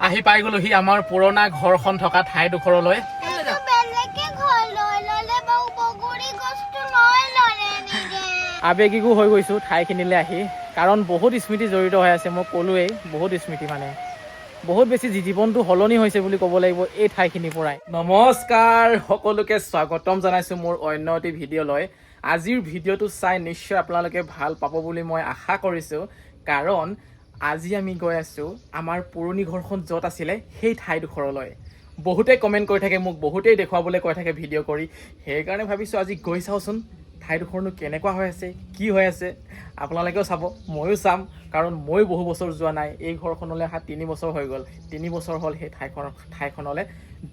আহি পাই গলোহি আমাৰ পুৰণা ঘৰখন থকা ঠাইডোখৰলৈ। আবেগিকো হৈ গৈছোঁ ঠাইখিনিলৈ আহি, কাৰণ বহুত স্মৃতি জড়িত হৈ আছে। মই ক'লোৱেই বহুত স্মৃতি, মানে বহুত বেছি জীৱনটো সলনি হৈছে বুলি ক'ব লাগিব এই ঠাইখিনিৰ পৰাই। নমস্কাৰ, সকলোকে স্বাগতম জনাইছোঁ মোৰ অন্য এটি ভিডিঅ'লৈ। আজিৰ ভিডিঅ'টো চাই নিশ্চয় আপোনালোকে ভাল পাব বুলি মই আশা কৰিছোঁ, কাৰণ আজি আমি গৈ আছোঁ আমাৰ পুৰণি ঘৰখন য'ত আছিলে সেই ঠাইডোখৰলৈ। বহুতেই কমেণ্ট কৰি থাকে মোক, বহুতেই দেখুৱাবলৈ কৈ থাকে ভিডিঅ' কৰি, সেইকাৰণে ভাবিছোঁ আজি গৈ চাওঁচোন ঠাইডোখৰনো কেনেকুৱা হৈ আছে, কি হৈ আছে। আপোনালোকেও চাব, ময়ো চাম, কাৰণ ময়ো বহু বছৰ যোৱা নাই। এই ঘৰখনলৈ অহা 3 বছৰ হৈ গ'ল, 3 বছৰ হ'ল সেই ঠাইখনলৈ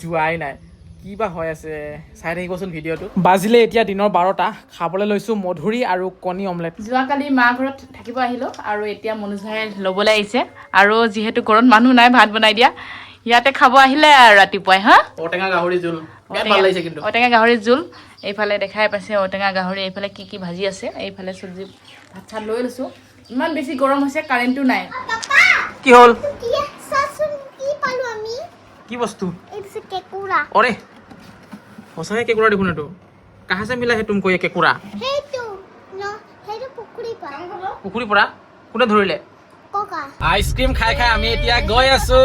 যোৱাই নাই। কি বা হৈ আছে চাই থাকিবচোন ভিডিঅ'টো। বাজিলে এতিয়া দিনৰ 12টা, খাবলৈ লৈছোঁ মধুৰি আৰু কণী অমলেট। যোৱাকালি মা ঘৰত থাকিব আহিলোঁ আৰু এতিয়া মনোজ ভাই ল'বলৈ আহিছে, আৰু যিহেতু ঘৰত মানুহ নাই ভাত বনাই দিয়া, ইয়াতে খাব আহিলে আৰু ৰাতিপুৱাই। হা, ঔটেঙা গাহৰি জোল, ভাল লাগিছে কিন্তু। ঔটেঙা গাহৰি জোল, এইফালে দেখাই পাইছে ঔটেঙা গাহৰি, এইফালে কি কি ভাজি আছে, এইফালে চব্জি ভাত চাত লৈ লৈছোঁ। ইমান বেছি গৰম হৈছে, কাৰেণ্টটো নাই। কি হ'ল? কি বস্তু? অৰে সঁচাকৈ কেঁকুৰা দেখোন এইটো। কাহা চে মিলা হে তুমকো ये কেঁকুৰা? পুখুৰীৰ পৰা কোনে ধৰিলে? আইচক্ৰীম খাই খাই আমি এতিয়া গৈ আছো।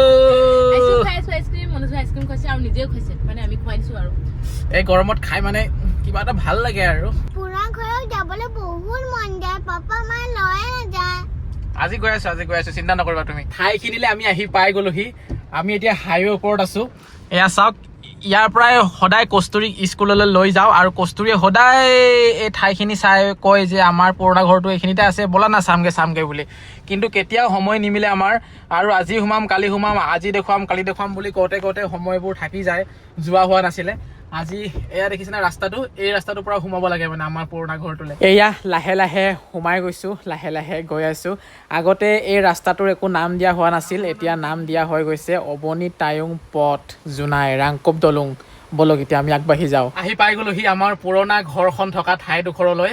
এই গৰমত খাই মানে কিবা এটা ভাল লাগে আৰু। আজি গৈ আছো, চিন্তা নকৰিবা তুমি। ঠাইখিনিলে আমি আহি পাই গলোহি। আমি এতিয়া হাইৱে ওপৰত আছো। এয়া চাওক, ইয়াৰ পৰাই সদায় কস্তুৰীক স্কুললৈ লৈ যাওঁ, আৰু কস্তুৰীয়ে সদায় এই ঠাইখিনি চাই কয় যে আমাৰ পুৰণা ঘৰটো এইখিনিতে আছে, ব'লা না চামগে বুলি। কিন্তু কেতিয়াও সময় নিমিলে আমাৰ, আৰু আজি সোমাম কালি সোমাম, আজি দেখুৱাম কালি দেখুৱাম বুলি কওঁতে সময়বোৰ থাকি যায়, যোৱা হোৱা নাছিলে। আজি এয়া দেখিছেনে ৰাস্তাটো, এই ৰাস্তাটোৰ পৰা সোমাব লাগে মানে আমাৰ পুৰণা ঘৰটোলৈ। এয়া লাহে লাহে সোমাই গৈছোঁ, লাহে লাহে গৈ আছোঁ। আগতে এই ৰাস্তাটোৰ একো নাম দিয়া হোৱা নাছিল, এতিয়া নাম দিয়া হৈ গৈছে অৱনী টায়ুং পথ জোনাই ৰাংকপ দলুং। বলক এতিয়া আমি আগবাঢ়ি যাওঁ। আহি পাই গলোহি আমাৰ পুৰণা ঘৰখন থকা ঠাইডোখৰলৈ,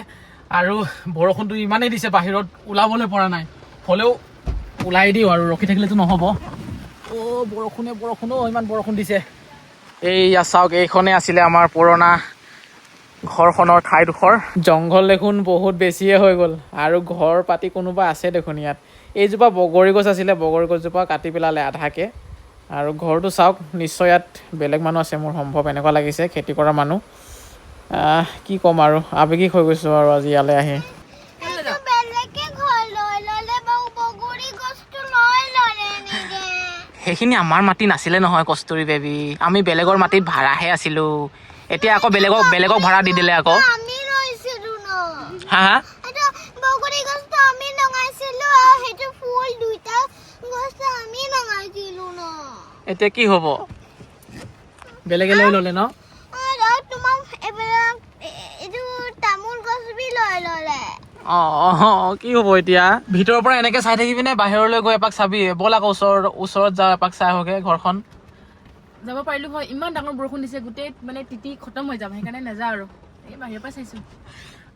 আৰু বৰষুণটো ইমানেই দিছে বাহিৰত ওলাবলৈ পৰা নাই, হ'লেও ওলাই দিওঁ আৰু, ৰখি থাকিলেতো নহ'ব। বৰষুণ ইমান বৰষুণ দিছে। এইয়া চাওক, এইখনে আছিলে আমাৰ পুৰণা ঘৰখনৰ ঠাইডোখৰ। জংঘল দেখোন বহুত বেছিয়ে হৈ গ'ল, আৰু ঘৰ পাতি কোনোবা আছে দেখোন ইয়াত। এইজোপা বগৰী গছ আছিলে, বগৰী গছজোপা কাটি পেলালে আধাকে, আৰু ঘৰটো চাওক, নিশ্চয় ইয়াত বেলেগ মানুহ আছে মোৰ সম্ভৱ, এনেকুৱা লাগিছে, খেতি কৰা মানুহ। কি ক'ম আৰু, আৱেগিক হৈ গৈছোঁ আৰু আজি ইয়ালৈ আহি। সেইখিনি আমাৰ মাটি নাছিলে নহয় কস্তুৰী বেবী, আমি বেলেগৰ মাটিত ভাড়াহে আছিলোঁ। এতিয়া আকৌ বেলেগক ভাড়া দি দিলে আকৌ। হা হা, এতিয়া কি হ'ব? বেলেগে লৈ ল'লে ন? কি হ'ব এতিয়া? ভিতৰৰ পৰা এনেকে চাই থাকিবি নে বাহিৰলৈ গৈ এপাক চাবি? ব'ল আকৌ ওচৰত যাওঁ, এপাক চাই আহোঁগে ঘৰখন। যাব পাৰিলো হয়, ইমান ডাঙৰ বৰষুণ দিছে, গোটেই মানে তিতি খতম হৈ যাম, সেইকাৰণে নাযাওঁ আৰু, এই বাহিৰৰ পৰা চাইছোঁ।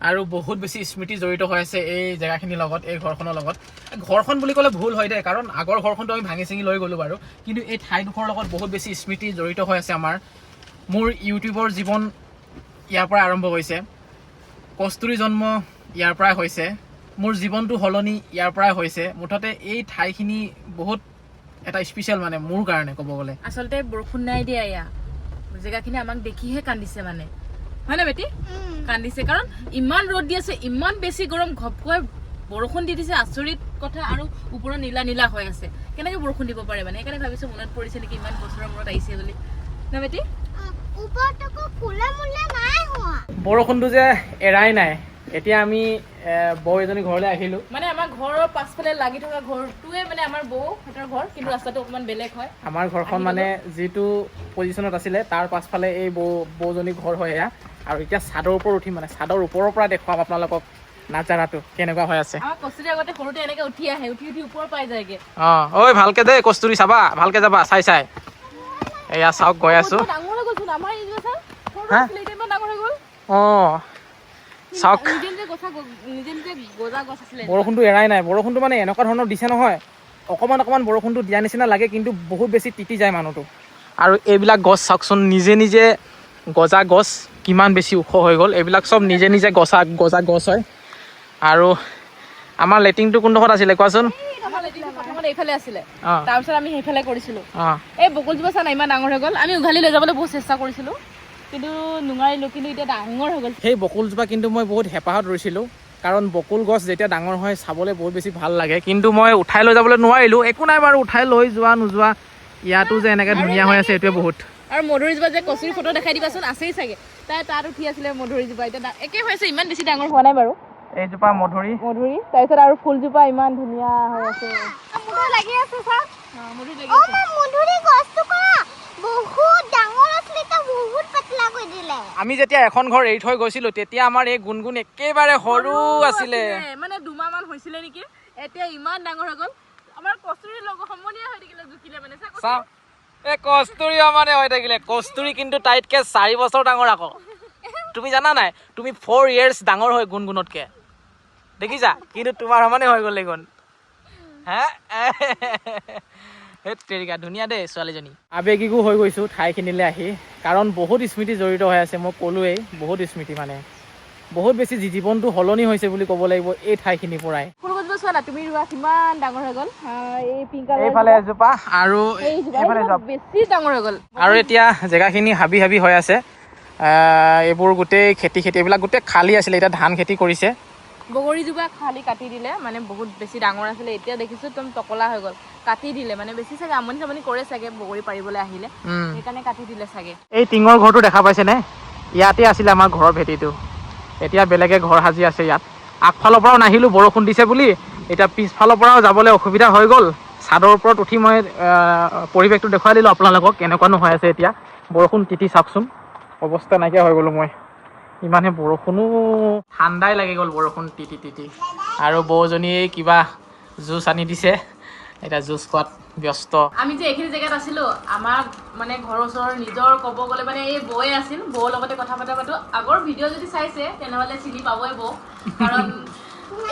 আৰু বহুত বেছি স্মৃতি জড়িত হৈ আছে এই জেগাখিনিৰ লগত, এই ঘৰখনৰ লগত। ঘৰখন বুলি ক'লে ভুল হয় দেই, কাৰণ আগৰ ঘৰখনটো আমি ভাঙি চিঙি লৈ গ'লোঁ বাৰু, কিন্তু এই ঠাইডোখৰৰ লগত বহুত বেছি স্মৃতি জড়িত হৈ আছে আমাৰ। মোৰ ইউটিউবৰ জীৱন ইয়াৰ পৰা আৰম্ভ হৈছে, কস্তুৰী জন্ম ইয়াৰ পৰাই হৈছে, মোৰ জীৱনটো সলনি ইয়াৰ পৰাই হৈছে। মুঠতে এই ঠাইখিনি বহুত এটা স্পেচিয়েল মানে মোৰ কাৰণে ক'ব গ'লে। আচলতে বৰষুণ নাই দিয়া, এয়া জেগাখিনি আমাক দেখিহে কান্দিছে মানে, হয় না বেটি? কান্দিছে, কাৰণ ইমান ৰ'দ দি আছে, ইমান বেছি গৰম, ঘপকৈ বৰষুণ দি দিছে, আচৰিত কথা। আৰু ওপৰত নীলা নীলা হৈ আছে, কেনেকৈ বৰষুণ দিব পাৰে মানে, সেইকাৰণে ভাবিছোঁ মনত পৰিছে নেকি, ইমান বছৰৰ মূৰত আহিছে বুলি, না বেটি? বৰষুণটো যে এৰাই নাই। এতিয়া আমি বৌ এজনী ঘৰলৈ আহিলোঁ। মানে আমাৰ ঘৰৰ পাছফালে লাগি থকা ঘৰটোৱে মানে আমাৰ বৌহঁতৰ ঘৰ, কিন্তু ৰাস্তাটো অকণমান বেলেগ হয়। আমাৰ ঘৰখন মানে যিটো পজিশ্যনত আছিলে তাৰ পাছফালে এই বৌজনী ঘৰ হয় এয়া। আৰু এতিয়া চাদৰ ওপৰত উঠিম, মানে চাদৰ ওপৰৰ পৰা দেখুৱাম আপোনালোকক নাজাৰাটো কেনেকুৱা হৈ আছে। আমাৰ কস্তুৰী আগতে সৰুতে এনেকৈ উঠি আহে, উঠি ওপৰ পাই যায়গে। ঐ ভালকে দেই কস্তুৰী, চাবা ভালকে যাবা, চাই এয়া চাওক, গৈ আছো। চাওক, বৰষুণটো এৰাই নাই। বৰষুণটো মানে এনেকুৱা ধৰণৰ দিছে নহয়, অকণমান বৰষুণটো দিয়া নিচিনা লাগে, কিন্তু বহুত বেছি তিতি যায় মানুহটো। আৰু এইবিলাক গছ চাওকচোন, নিজে নিজে গজা গছ, কিমান বেছি ওখ হৈ গ'ল। এইবিলাক চব নিজে নিজে গজা গছ হয়। আৰু আমাৰ লেট্ৰিনটো কোনডোখৰত আছিলে কোৱাচোন? প্ৰথমতে এইফালে আছিলে, তাৰপিছত আমি সেইফালে কৰিছিলোঁ। এই বকুলজোপা চা না ইমান ডাঙৰ হৈ গ'ল। আমি উঘালি লৈ যাবলৈ বহুত চেষ্টা কৰিছিলোঁ, কিন্তু নোৱাৰিলোঁ। কিন্তু এতিয়া ডাঙৰ হৈ গ'ল। সেই বকুলজোপা কিন্তু মই বহুত হেঁপাহত ৰুইছিলোঁ, কাৰণ বকুল গছ যেতিয়া ডাঙৰ হয় চাবলৈ বহুত বেছি ভাল লাগে। কিন্তু মই উঠাই লৈ যাবলৈ নোৱাৰিলোঁ। একো নাই বাৰু, উঠাই লৈ যোৱা নোযোৱা, ইয়াতো যে এনেকৈ ধুনীয়া হৈ আছে এইটোৱে বহুত। আৰু মধুৰিজোপা যে কচুৰি ফটো দেখাই দিবাচোন, আছেই চাগে। তাত উঠি আছিলে মধুৰিজোপা, এতিয়া একে হৈ আছে, ইমান বেছি ডাঙৰ হোৱা নাই বাৰু। এইজোপা মধুৰি, তাৰপিছত আৰু ফুলজোপা ইমান ধুনীয়া হৈ আছে। লাগি আছে চাওক। মধুৰি গছটো বহুত ডাঙৰ আছিল, এতিয়া বহুত পাতলা কৰি দিলে। আমি যেতিয়া এখন ঘৰ এৰি থৈ গৈছিলোঁ, তেতিয়া আমাৰ এই গুণগুণ একেবাৰে সৰু আছিলে, মানে 2 মাহ মান হৈছিলে নেকি। এতিয়া ইমান ডাঙৰ হৈ গ'ল। আমাৰ কস্তুৰীৰ লগত সমনীয়া হৈ থাকিলে, জুখিলে মানে চাওক। এই কস্তুৰী মানে হৈ থাকিলে, কস্তুৰী কিন্তু তাইতকে 4 বছৰ ডাঙৰ আকৌ। তুমি জানা নাই, তুমি 4 years ডাঙৰ হয় গুণগুণতকে, দেখিছা? কিন্তু তোমাৰ সমানে হৈ গ'ল দেখোন। হে তেৰিকা ধুনীয়া দেই ছোৱালীজনী। আৱেগিকো হৈ গৈছোঁ ঠাইখিনিলৈ আহি, কাৰণ বহুত স্মৃতি জড়িত হৈ আছে। মই ক'লোৱেই, বহুত স্মৃতি, মানে বহুত বেছি জীৱনটো সলনি হৈছে বুলি ক'ব লাগিব এই ঠাইখিনিৰ পৰাই। ফুলগছবোৰ চোৱা না তুমি, ৰোৱা কিমান ডাঙৰ হৈ গ'ল। এই পিংক কালাৰ এইফালে এজোপা আৰু এইফালে বেছি ডাঙৰ হৈ গ'ল। আৰু এতিয়া জেগাখিনি হাবি হাবি হৈ আছে। এইবোৰ গোটেই খেতি এইবিলাক গোটেই খালী আছিলে, এতিয়া ধান খেতি কৰিছে। বগৰীজোপা খালি কাটি দিলে, মানে বহুত বেছি ডাঙৰ আছিলে। এতিয়া দেখিছোঁ একদম টকলা হৈ গ'ল, কাটি দিলে। মানে বেছি চাগে আমনি কৰে চাগে বগৰী পাৰিবলৈ আহিলে, সেইকাৰণে কাটি দিলে চাগে। এই টিঙৰ ঘৰটো দেখা পাইছেনে? ইয়াতে আছিলে আমাৰ ঘৰৰ ভেটিটো। এতিয়া বেলেগে ঘৰ সাজি আছে ইয়াত। আগফালৰ পৰাও নাহিলোঁ বৰষুণ দিছে বুলি, এতিয়া পিছফালৰ পৰাও যাবলৈ অসুবিধা হৈ গ'ল। চাদৰ ওপৰত উঠি মই পৰিৱেশটো দেখুৱাই দিলোঁ আপোনালোকক, কেনেকুৱানো হৈ আছে এতিয়া। বৰষুণ তিতি চাওকচোন, অৱস্থা নাইকিয়া হৈ গ'লোঁ মই। ইমানে বৰষুণো, ঠাণ্ডাই লাগি গ'ল বৰষুণ তিতি তিতি। আৰু বৌজনীয়ে কিবা জুচ আনি দিছে, এতিয়া জুচ খোৱাত ব্যস্ত। আমি যে এইখিনি জেগাত আছিলোঁ, আমাৰ মানে ঘৰৰ ওচৰৰ নিজৰ ক'ব গ'লে মানে এই বৌয়ে আছিল। বৌৰ লগতে কথা পাতো। আগৰ ভিডিঅ' যদি চাইছে তেনেহ'লে চিনি পাবই বৌ, কাৰণ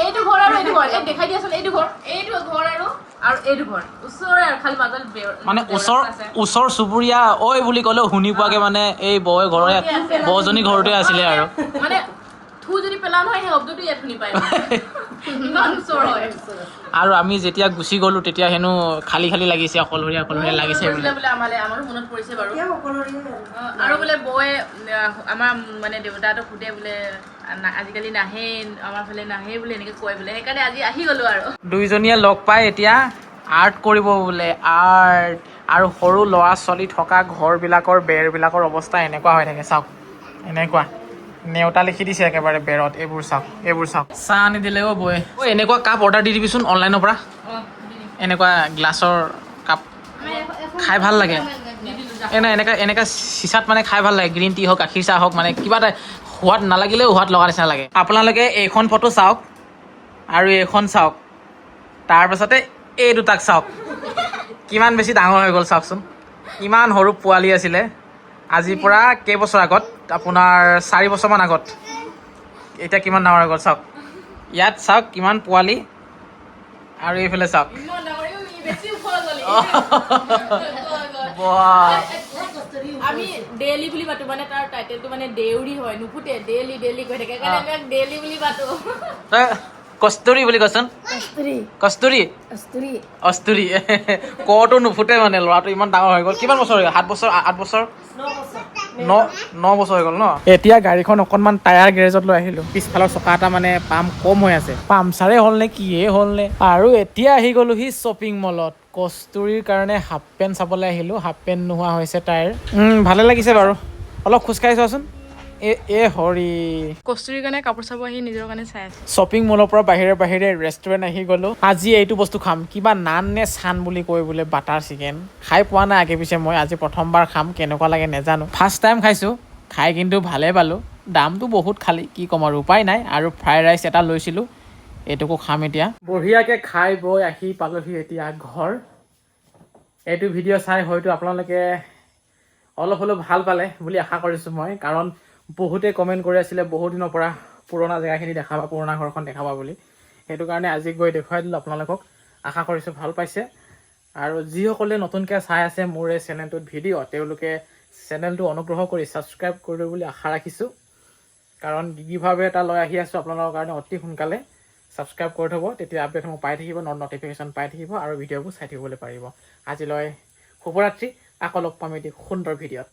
এইটো ঘৰ আৰু এইটো ঘৰ, এই দেখাই দিয়াচোন। এইটো ঘৰ আৰু এইটো ঘৰ ওচৰৰে, আৰু খালি মাজত মানে ওচৰ চুবুৰীয়া ঐ বুলি ক'লেও শুনি পোৱাকে, মানে এই বৌয়ে ঘৰৰে, বৌজনী ঘৰতে আছিলে আৰু মানে থু যদি পেলা নহয়, সেই শব্দটো ইয়াত শুনি পায়। ইমান ওচৰ হয়। আৰু আমি যেতিয়া গুচি গ'লো তেতিয়া হেনো খালী লাগিছে, অকলশৰীয়া লাগিছে বোলে। আমাৰো মনত পৰিছে বাৰু। আৰু বোলে বৌয়ে আমাৰ মানে দেউতাহঁতক সোধে বোলে, আজিকালি নাহে আমাৰ ফালে, নাহে বোলে, এনেকৈ কয় বোলে। সেইকাৰণে আজি আহি গ'লো আৰু। দুইজনীয়ে লগ পাই এতিয়া আৰ্ট কৰিব বোলে, আৰ্ট। আৰু সৰু ল'ৰা ছোৱালী থকা ঘৰবিলাকৰ বেৰবিলাকৰ অৱস্থা এনেকুৱা হৈ থাকে চাওক, এনেকুৱা নেওতা লিখি দিছে একেবাৰে বেৰত। এইবোৰ চাওক। চাহ আনি দিলে অ' বৌয়ে। এনেকুৱা কাপ অৰ্ডাৰ দি দিবিচোন অনলাইনৰ পৰা, এনেকুৱা গ্লাছৰ কাপ, খাই ভাল লাগে। এনেকুৱা চিচাত মানে খাই ভাল লাগে। গ্ৰীণ টি হওক, গাখীৰ চাহ হওক, মানে কিবা এটা সোৱাদ নালাগিলেও সোৱাদ লগা নিচিনা লাগে। আপোনালোকে এইখন ফটো চাওক আৰু এইখন চাওক, তাৰপাছতে এই দুটাক চাওক, কিমান বেছি ডাঙৰ হৈ গ'ল চাওকচোন। ইমান সৰু পোৱালি আছিলে আজিৰ পৰা কেইবছৰ আগত, আপোনাৰ 4 বছৰমান আগত। এতিয়া কিমান ডাঙৰ হৈ গ'ল চাওক। ইয়াত চাওক কিমান পোৱালি, আৰু এইফালে চাওক। আমি ডেইলি বুলি মাতো, মানে তাৰ টাইটেলটো মানে দেউৰী হয়, নুফুটে, ডেইলি কৈ থাকে, কাৰণে আমি ডেইলি বুলি মাতো। কস্তুৰী বুলি কচোন। কস্তুৰী কটো নুফুটে, মানে ল'ৰাটো ইমান ডাঙৰ হৈ গ'ল। কিমান বছৰ হৈ গ'ল? 7 বছৰ, 8 বছৰ, 9 বছৰ হৈ গ'ল ন। এতিয়া গাড়ীখন অকণমান টায়াৰ গেৰেজত লৈ আহিলোঁ। পিছফালৰ চকা এটা মানে পাম্প কম হৈ আছে, পামচাৰে হ'ল নে কিয়ে হ'ল নে। আৰু এতিয়া আহি গ'লোহি শ্বপিং মলত। কস্তুৰীৰ কাৰণে হাফ পেণ্ট চাবলৈ আহিলোঁ, হাফ পেণ্ট নোহোৱা হৈছে তাইৰ। ভালে লাগিছে বাৰু, অলপ খোজকাঢ়ি চোৱাচোন। হৰি কস্তুৰীৰ কাৰণে কাপোৰ চাব আহি নিজৰ কাৰণে চাই আছে। শ্বপিং মলৰ পৰা বাহিৰে ৰেষ্টুৰেণ্ট আহি গ'লো। আজি এইটো বস্তু খাম, কিবা নান নে চান বুলি কয় বোলে, বাটাৰ চিকেন। খাই পোৱা নাই আগে পিছে, মই আজি প্ৰথমবাৰ খাম, কেনেকুৱা লাগে নেজানো। ফাৰ্ষ্ট টাইম খাইছোঁ, খাই কিন্তু ভালেই পালোঁ। দামটো বহুত, খালি কি ক'ম আৰু, উপায় নাই। আৰু ফ্ৰাইড ৰাইচ এটা লৈছিলোঁ, এইটোকো খাম এতিয়া। বঢ়িয়াকৈ খাই বৈ আহি পালোহি এতিয়া ঘৰ। এইটো ভিডিঅ' চাই হয়তো আপোনালোকে অলপ হ'লেও ভাল পালে বুলি আশা কৰিছোঁ মই, কাৰণ বহুতে কমেণ্ট কৰি আছিলে বহুত দিনৰ পৰা পুৰণা জেগাখিনি দেখাবা, পুৰণা ঘৰখন দেখাবা বুলি। সেইটো কাৰণে আজি গৈ দেখুৱাই দিলোঁ আপোনালোকক। আশা কৰিছোঁ ভাল পাইছে আৰু যিসকলে নতুনকৈ চাই আছে মোৰ এই চেনেলটোত ভিডিঅ' তেওঁলোকে চেনেলটো অনুগ্ৰহ কৰি ছাবস্ক্ৰাইব কৰিব বুলি আশা ৰাখিছোঁ কাৰণ গিভাৱে এটা লৈ আহি আছোঁ আপোনালোকৰ কাৰণে অতি সোনকালে ছাবস্ক্ৰাইব কৰি থ'ব তেতিয়া আপডেটসমূহ পাই থাকিব নটিফিকেশ্যন পাই থাকিব আৰু ভিডিঅ'বোৰ চাই থাকিবলৈ পাৰিব আজিলৈ শুভৰাত্ৰি আকৌ লগ পাম এটি সুন্দৰ ভিডিঅ'ত